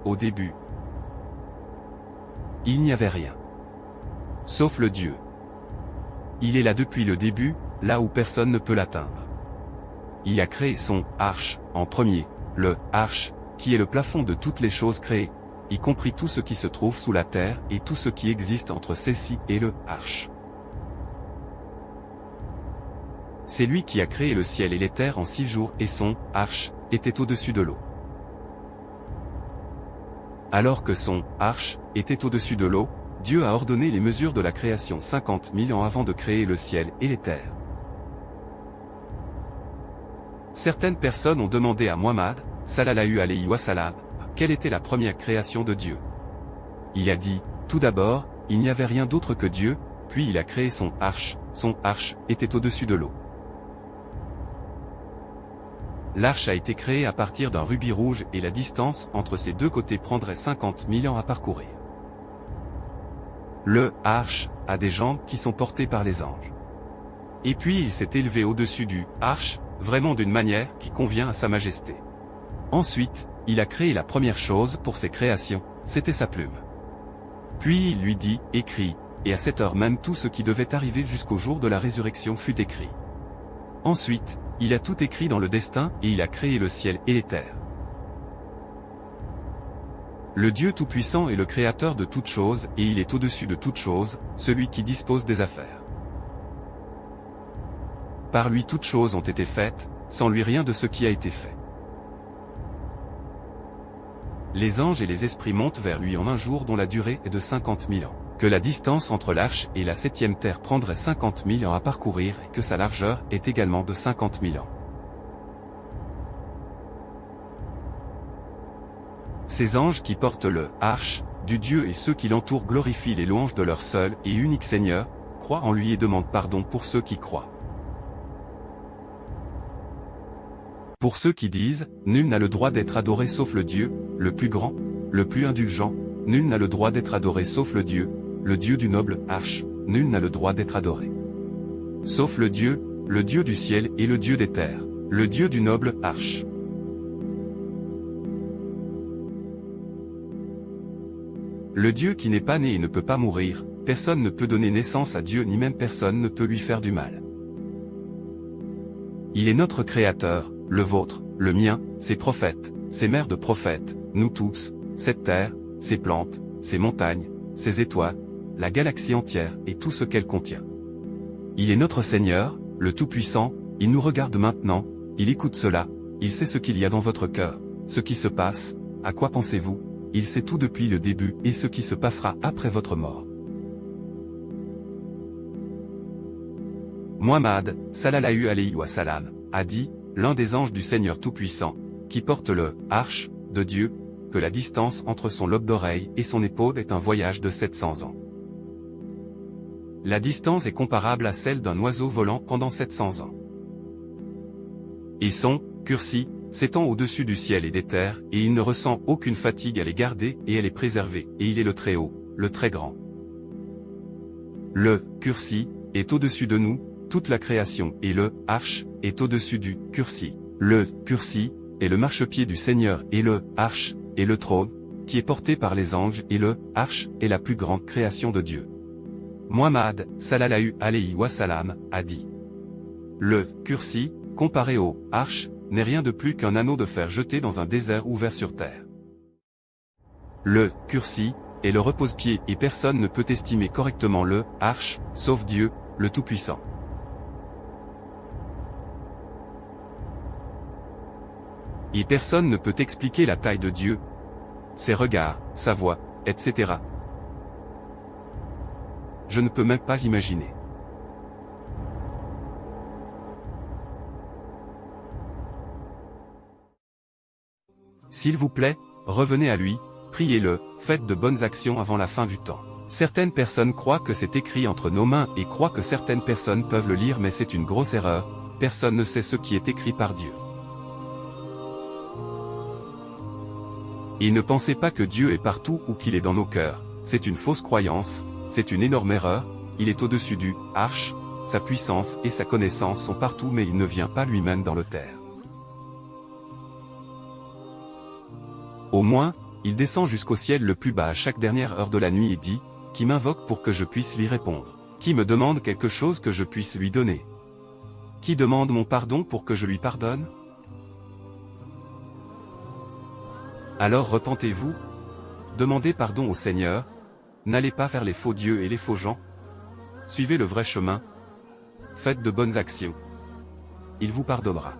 au début, il n'y avait rien. Sauf le Dieu. Il est là depuis le début, là où personne ne peut l'atteindre. Il a créé son arche, en premier, le arche, qui est le plafond de toutes les choses créées, y compris tout ce qui se trouve sous la terre et tout ce qui existe entre celle-ci et le arche. C'est lui qui a créé le ciel et les terres en 6 jours et son arche était au-dessus de l'eau. Alors que son arche était au-dessus de l'eau, Dieu a ordonné les mesures de la création 50 000 ans avant de créer le ciel et les terres. Certaines personnes ont demandé à Muhammad, sallallahu alayhi wa sallam, quelle était la première création de Dieu. Il a dit, tout d'abord, il n'y avait rien d'autre que Dieu, puis il a créé son arche était au-dessus de l'eau. L'arche a été créée à partir d'un rubis rouge et la distance entre ses deux côtés prendrait 50 000 ans à parcourir. Le arche a des jambes qui sont portées par les anges. Et puis il s'est élevé au-dessus du arche, vraiment d'une manière qui convient à sa majesté. Ensuite, il a créé la première chose pour ses créations, c'était sa plume. Puis il lui dit, écris, et à cette heure même tout ce qui devait arriver jusqu'au jour de la résurrection fut écrit. Ensuite, il a tout écrit dans le destin et il a créé le ciel et les terres. Le Dieu Tout-Puissant est le créateur de toutes choses et il est au-dessus de toutes choses, celui qui dispose des affaires. Par lui toutes choses ont été faites, sans lui rien de ce qui a été fait. Les anges et les esprits montent vers lui en un jour dont la durée est de 50 000 ans, que la distance entre l'arche et la 7e terre prendrait 50 000 ans à parcourir et que sa largeur est également de 50 000 ans. Ces anges qui portent le arche du Dieu et ceux qui l'entourent glorifient les louanges de leur seul et unique Seigneur, croient en lui et demandent pardon pour ceux qui croient. Pour ceux qui disent, nul n'a le droit d'être adoré sauf le Dieu, le plus grand, le plus indulgent, nul n'a le droit d'être adoré sauf le Dieu du noble arche, nul n'a le droit d'être adoré. Sauf le Dieu du ciel et le Dieu des terres, le Dieu du noble arche. Le Dieu qui n'est pas né et ne peut pas mourir, personne ne peut donner naissance à Dieu ni même personne ne peut lui faire du mal. Il est notre Créateur, le vôtre, le mien, ses prophètes, ses mères de prophètes, nous tous, cette terre, ses plantes, ses montagnes, ses étoiles, la galaxie entière et tout ce qu'elle contient. Il est notre Seigneur, le Tout-Puissant, il nous regarde maintenant, il écoute cela, il sait ce qu'il y a dans votre cœur, ce qui se passe, à quoi pensez-vous, il sait tout depuis le début et ce qui se passera après votre mort. Muhammad, sallallahu alayhi wa sallam, a dit, l'un des anges du Seigneur Tout-Puissant, qui porte le arche de Dieu, que la distance entre son lobe d'oreille et son épaule est un voyage de 700 ans. La distance est comparable à celle d'un oiseau volant pendant 700 ans. Et son kursi s'étend au-dessus du ciel et des terres, et il ne ressent aucune fatigue à les garder, et elle est préservée, et il est le très haut, le très grand. Le kursi est au-dessus de nous, toute la création, et le arche est au-dessus du kursi. Le kursi est le marchepied du Seigneur, et le arche est le trône, qui est porté par les anges, et le arche est la plus grande création de Dieu. Muhammad, sallallahu alayhi wa sallam, a dit. Le kursi, comparé au arche, n'est rien de plus qu'un anneau de fer jeté dans un désert ouvert sur terre. Le kursi est le repose-pied et personne ne peut estimer correctement le arche, sauf Dieu, le Tout-Puissant. Et personne ne peut expliquer la taille de Dieu, ses regards, sa voix, etc. Je ne peux même pas imaginer. S'il vous plaît, revenez à lui, priez-le, faites de bonnes actions avant la fin du temps. Certaines personnes croient que c'est écrit entre nos mains et croient que certaines personnes peuvent le lire, mais c'est une grosse erreur, personne ne sait ce qui est écrit par Dieu. Et ne pensez pas que Dieu est partout ou qu'il est dans nos cœurs, c'est une fausse croyance, c'est une énorme erreur, il est au-dessus du arche, sa puissance et sa connaissance sont partout mais il ne vient pas lui-même dans le terre. Au moins, Il descend jusqu'au ciel le plus bas à chaque dernière heure de la nuit et dit, qui m'invoque pour que je puisse lui répondre? Qui me demande quelque chose que je puisse lui donner? Qui demande mon pardon pour que je lui pardonne? Alors repentez-vous, demandez pardon au Seigneur, n'allez pas vers les faux dieux et les faux gens. Suivez le vrai chemin, faites de bonnes actions. Il vous pardonnera.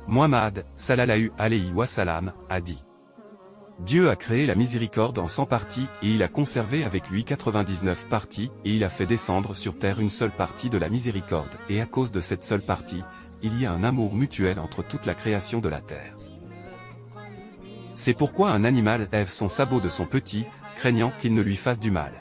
Muhammad, sallallahu alayhi wa sallam, a dit: Dieu a créé la miséricorde en 100 parties, et il a conservé avec lui 99 parties, et il a fait descendre sur terre une seule partie de la miséricorde, et à cause de cette seule partie, il y a un amour mutuel entre toute la création de la terre. C'est pourquoi un animal lève son sabot de son petit, craignant qu'il ne lui fasse du mal.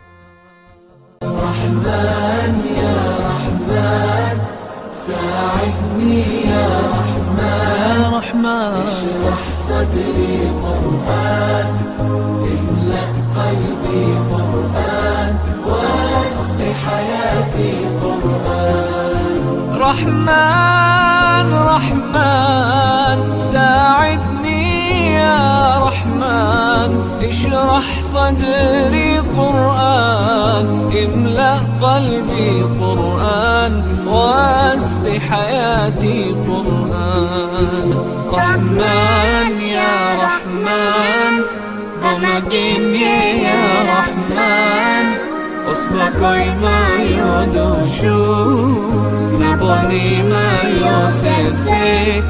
رحمن رحمن ساعدني يا رحمن اشرح صدري قرآن املأ قلبي قرآن واسق حياتي قرآن رحمن يا رحمن بمجيني يا رحمن أصبحي ما يدوشو نبني ما يوسيتي